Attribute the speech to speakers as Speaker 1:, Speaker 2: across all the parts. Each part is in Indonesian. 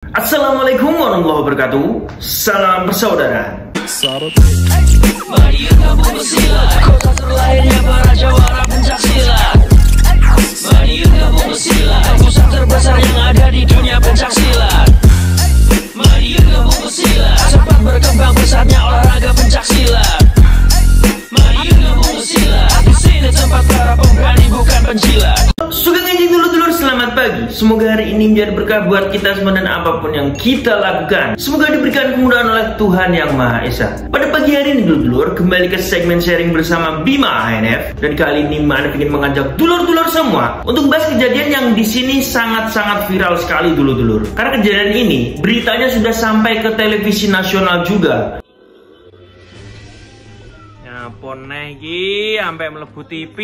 Speaker 1: Assalamualaikum warahmatullahi wabarakatuh. Salam bersaudara.
Speaker 2: Mari kita buka silat, kota terlahirnya para jawara pencaksilat. Mari kita buka silat, pusat terbesar yang ada di dunia pencaksilat. Mari kita buka silat, cepat berkembang pesatnya olahraga pencaksilat. Mari kita buka silat, di sini tempat para pemberani bukan penjilat.
Speaker 1: Sugeng enjing dulur-dulur, selamat pagi. Semoga hari ini menjadi berkah buat kita semua dan apapun yang kita lakukan. Semoga diberikan kemudahan oleh Tuhan Yang Maha Esa. Pada pagi hari ini dulur-dulur, kembali ke segmen sharing bersama Bima ANF. Dan kali ini ANF ingin mengajak dulur-dulur semua untuk bahas kejadian yang di sini sangat-sangat viral sekali dulur-dulur. Karena kejadian ini beritanya sudah sampai ke televisi nasional juga. Nyapon iki sampai mlebu TV.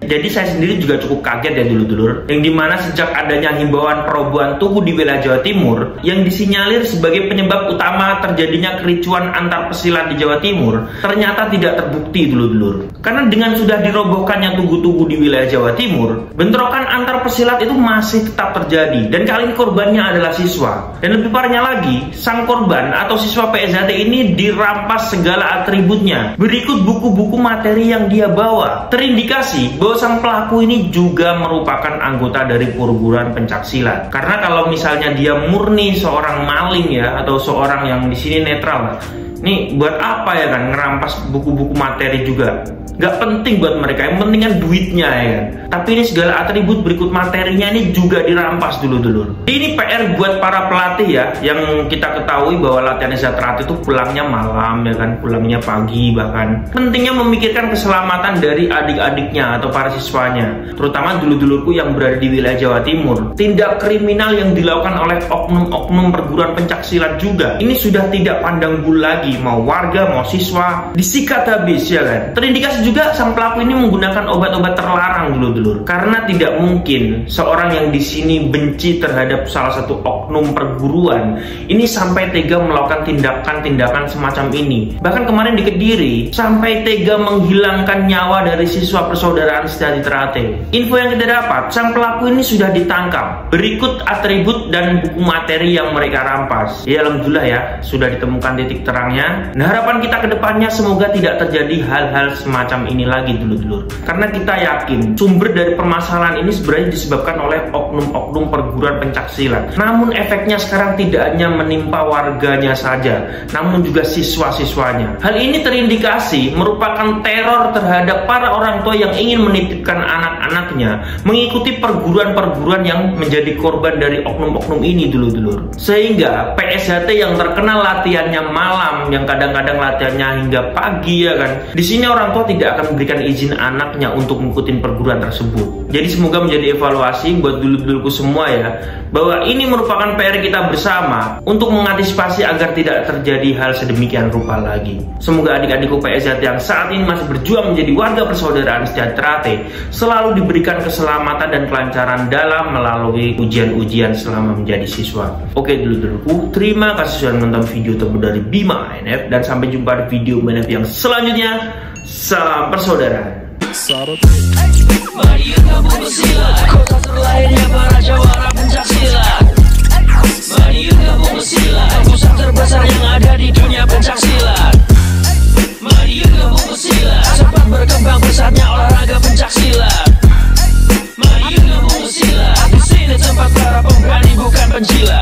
Speaker 1: Jadi saya sendiri juga cukup kaget ya dulur-dulur, yang dimana sejak adanya himbauan perobohan tubuh di wilayah Jawa Timur yang disinyalir sebagai penyebab utama terjadinya kericuan antar pesilat di Jawa Timur, ternyata tidak terbukti dulur-dulur. Karena dengan sudah dirobohkannya tugu-tugu di wilayah Jawa Timur, bentrokan antar pesilat itu masih tetap terjadi, dan kali ini korbannya adalah siswa. Dan lebih parahnya lagi, sang korban atau siswa PSHT ini dirampas segala atributnya. Berikut buku-buku materi yang dia bawa. Terindikasi bahwa sang pelaku ini juga merupakan anggota dari perguruan pencaksilat. Karena kalau misalnya dia murni seorang maling ya, atau seorang yang di sini netral, nih buat apa ya kan ngerampas buku-buku materi juga? Gak penting buat mereka, yang penting kan duitnya ya kan. Tapi ini segala atribut berikut materinya ini juga dirampas dulu-dulu. Ini PR buat para pelatih ya, yang kita ketahui bahwa latihan Zatrate itu pulangnya malam ya kan, pulangnya pagi bahkan. Pentingnya memikirkan keselamatan dari adik-adiknya atau para siswanya, terutama dulu-duluku yang berada di wilayah Jawa Timur. Tindak kriminal yang dilakukan oleh oknum-oknum perguruan pencaksilat juga, ini sudah tidak pandang bulu lagi, mau warga mau siswa disikat habis ya kan. Terindikasi juga sang pelaku ini menggunakan obat-obat terlarang dulur-dulur, karena tidak mungkin seorang yang di sini benci terhadap salah satu oknum perguruan ini sampai tega melakukan tindakan-tindakan semacam ini. Bahkan kemarin di Kediri sampai tega menghilangkan nyawa dari siswa persaudaraan Sejati Trate. Info yang kita dapat, sang pelaku ini sudah ditangkap. Berikut atribut dan buku materi yang mereka rampas. Ya alhamdulillah ya, sudah ditemukan titik terangnya. Nah harapan kita ke depannya semoga tidak terjadi hal-hal semacam ini lagi dulur-dulur, karena kita yakin sumber dari permasalahan ini sebenarnya disebabkan oleh oknum-oknum perguruan pencaksilat. Namun efeknya sekarang tidak hanya menimpa warganya saja, namun juga siswa-siswanya. Hal ini terindikasi merupakan teror terhadap para orang tua yang ingin menitipkan anak-anaknya mengikuti perguruan-perguruan yang menjadi korban dari oknum-oknum ini dulur-dulur. Sehingga PSHT yang terkenal latihannya malam, yang kadang-kadang latihannya hingga pagi ya kan, di sini orang tua tidak akan memberikan izin anaknya untuk mengikuti perguruan tersebut. Jadi semoga menjadi evaluasi buat dulur-dulurku semua ya, bahwa ini merupakan PR kita bersama untuk mengantisipasi agar tidak terjadi hal sedemikian rupa lagi. Semoga adik-adikku PSHT yang saat ini masih berjuang menjadi warga persaudaraan Sejati Trate selalu diberikan keselamatan dan kelancaran dalam melalui ujian-ujian selama menjadi siswa. Oke dulur-dulurku, terima kasih sudah menonton video terbaru dari Bima ANF, dan sampai jumpa di video ANF yang selanjutnya. Salam persaudaraan.
Speaker 2: Mari kita buka silat, kota terlahirnya para jawara pencaksilat. Mari kita buka silat, pusat terbesar yang ada di dunia pencaksilat. Mari kita buka silat, cepat berkembang pesatnya olahraga pencaksilat. Mari kita buka silat, di sini tempat para pemberani bukan penjilat.